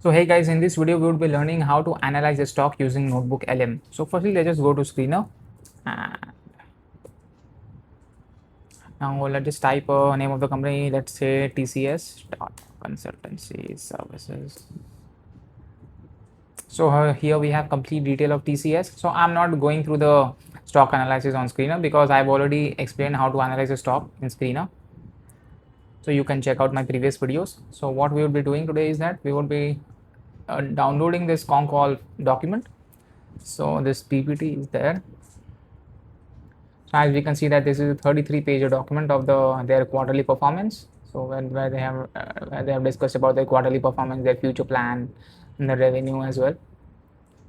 So hey guys, in this video we would be learning how to analyze a stock using NotebookLM. So firstly, let's just go to screener. And now let's just type a name of the company. Let's say TCS Consultancy Services. So here we have complete detail of TCS. So I'm not going through the stock analysis on screener because I've already explained how to analyze a stock in screener. So you can check out my previous videos. So what we will be doing today is that we will be downloading this concall document. So this PPT is there. So as we can see that this is a 33-page document of their quarterly performance. So where they have discussed about their quarterly performance, their future plan, and the revenue as well.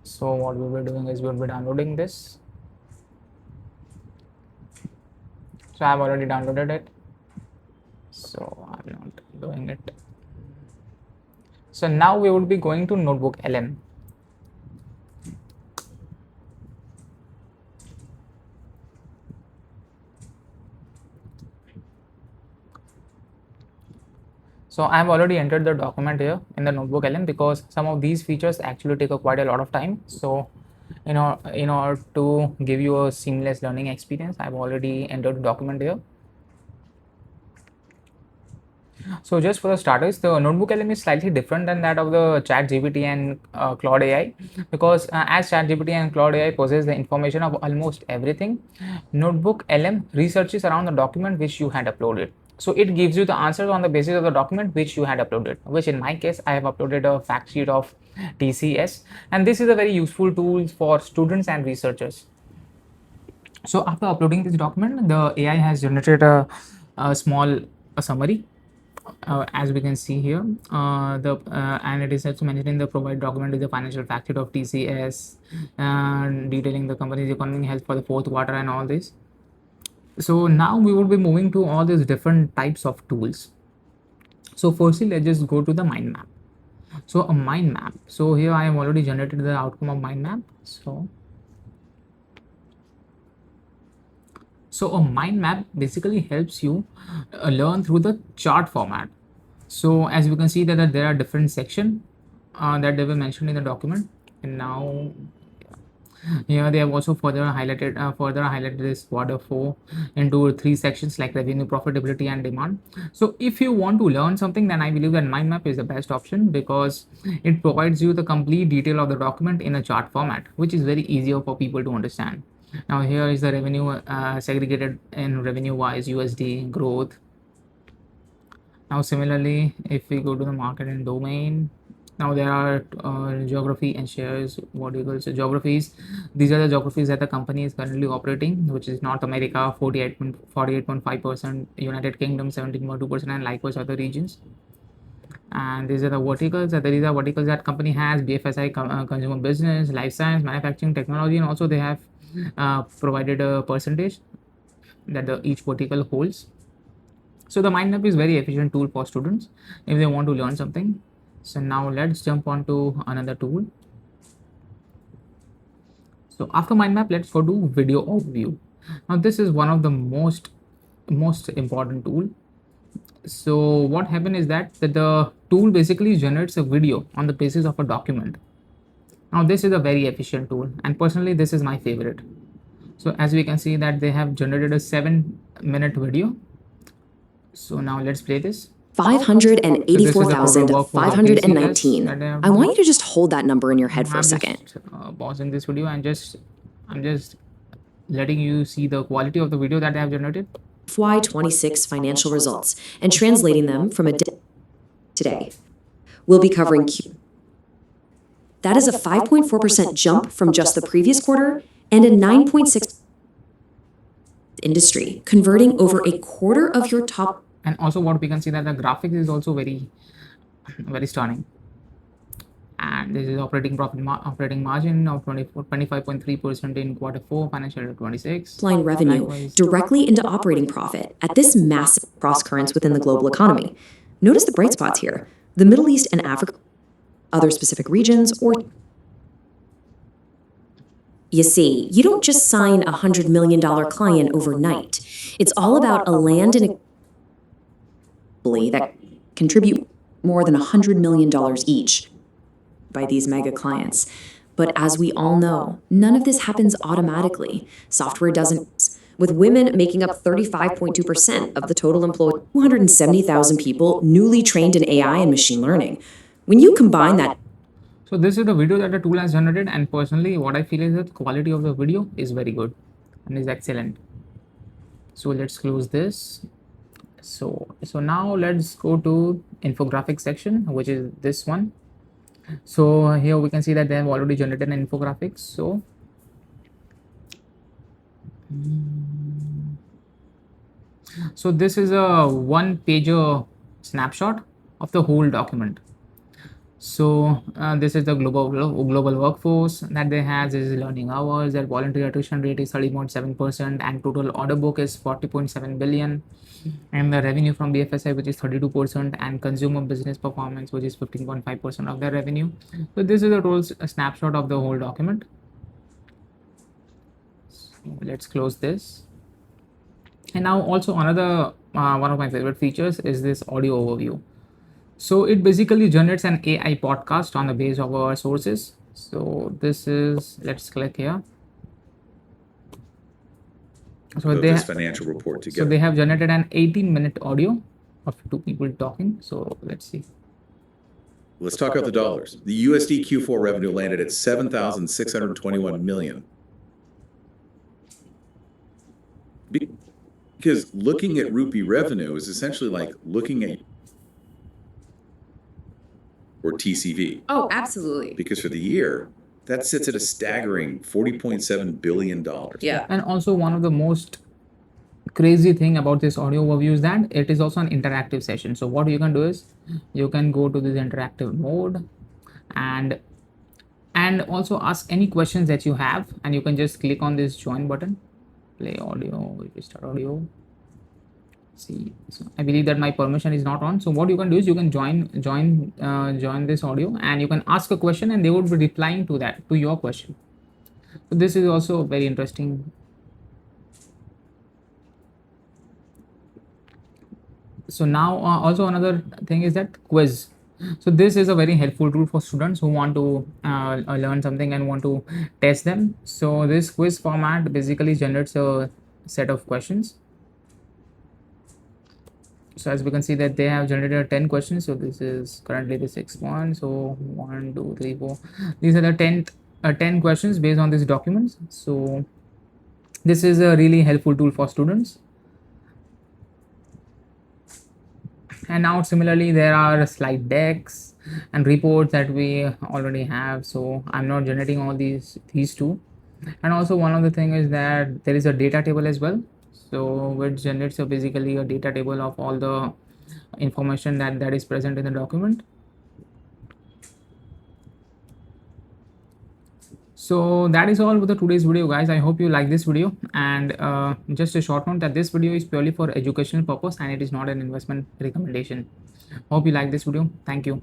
So what we will be doing is we will be downloading this. So I have already downloaded it. So I'm not doing it. So now we would be going to NotebookLM. So I have already entered the document here in the NotebookLM because some of these features actually take quite a lot of time. So in order to give you a seamless learning experience, I've already entered the document here. So just for the starters, the NotebookLM is slightly different than that of the ChatGPT and Claude AI because as ChatGPT and Claude AI possess the information of almost everything, NotebookLM researches around the document which you had uploaded. So it gives you the answers on the basis of the document which you had uploaded, which in my case, I have uploaded a fact sheet of TCS, and this is a very useful tool for students and researchers. So after uploading this document, the AI has generated a small summary. As we can see here, and it is also mentioned in the provide document is the financial fact sheet of TCS, and detailing the company's economic health for the fourth quarter and all this. So now we will be moving to all these different types of tools. So firstly, let's just go to the mind map. So a mind map. So here I have already generated the outcome of mind map. So a mind map basically helps you learn through the chart format. So as you can see that there are different sections that they were mentioned in the document, and now here they have also further highlighted this quarter 4 into 3 sections like revenue, profitability, and demand. So if you want to learn something, then I believe that mind map is the best option because it provides you the complete detail of the document in a chart format, which is very easier for people to understand. Now here is the revenue segregated in revenue wise, USD growth. Now similarly, if we go to the market and domain, now there are geography and shares verticals. So geographies, these are the geographies that the company is currently operating, which is North America 48.5%, United Kingdom 17.2%, and likewise other regions. And these are the verticals. These are verticals that company has: BFSI, consumer business, life science, manufacturing, technology, and also they have provided a percentage that each vertical holds. So the mind map is very efficient tool for students if they want to learn something. So now let's jump on to another tool. So after mind map, let's go to video overview. Now this is one of the most important tool. So what happened is that the tool basically generates a video on the basis of a document. Now this is a very efficient tool, and personally this is my favorite. So as we can see that they have generated a 7-minute video. So now let's play this. 584,519. I want you to just hold that number in your head for a second. Pausing this video and I'm just letting you see the quality of the video that I have generated. FY26 financial results and translating them from a today. We'll be covering Q. That is a 5.4% jump from just the previous quarter and a 9.6% industry, converting over a quarter of your top. And also what we can see that the graphics is also very stunning. And this is operating margin of 25.3% in quarter 4 financial year 26. Line revenue directly into operating profit at this massive cross currents within the global economy. Notice the bright spots here: the Middle East and Africa, other specific regions, or you see, you don't just sign a $100 million client overnight. It's all about a land and a that contribute more than $100 million each. by these mega clients. But as we all know, none of this happens automatically. Software doesn't. With women making up 35.2% of the total employees, 270,000 people newly trained in AI and machine learning. When you combine that. So this is the video that the tool has generated, and personally what I feel is that quality of the video is very good and is excellent. So let's close this. So now let's go to infographic section, which is this one. So here we can see that they have already generated an infographic. So this is a one-pager snapshot of the whole document. So this is the global workforce that they have. This is learning hours. Their voluntary attrition rate is 30.7%, and total order book is 40.7 billion, and the revenue from BFSI, which is 32%, and consumer business performance, which is 15.5% of their revenue. So this is a total snapshot of the whole document. So let's close this. And now also another one of my favorite features is this audio overview. So it basically generates an AI podcast on the base of our sources. So this is, let's click here. So put this financial report together. So they have generated an 18-minute audio of two people talking. So let's see. Let's talk about the dollars. The USD Q4 revenue landed at 7,621 million. Because looking at rupee revenue is essentially like looking at or TCV. Oh, absolutely. Because for the year, that sits at a staggering $40.7 billion. Yeah. And also one of the most crazy thing about this audio overview is that it is also an interactive session. So what you can do is you can go to this interactive mode and also ask any questions that you have, and you can just click on this join button, play audio, restart audio. See, so I believe that my permission is not on. So what you can do is you can join this audio, and you can ask a question, and they would be replying to that, to your question. So this is also very interesting. So now also another thing is that quiz. So this is a very helpful tool for students who want to learn something and want to test them. So this quiz format basically generates a set of questions. So as we can see that they have generated 10 questions. So this is currently the 6th one. So 1, 2, 3, 4. These are the 10 questions based on these documents. So this is a really helpful tool for students. And now similarly there are slide decks and reports that we already have. So I'm not generating all these two. And also one of the thing is that there is a data table as well. So which generates basically a data table of all the information that is present in the document. So that is all with the today's video, guys. I hope you like this video, and just a short note that this video is purely for educational purpose and it is not an investment recommendation. Hope you like this video. Thank you.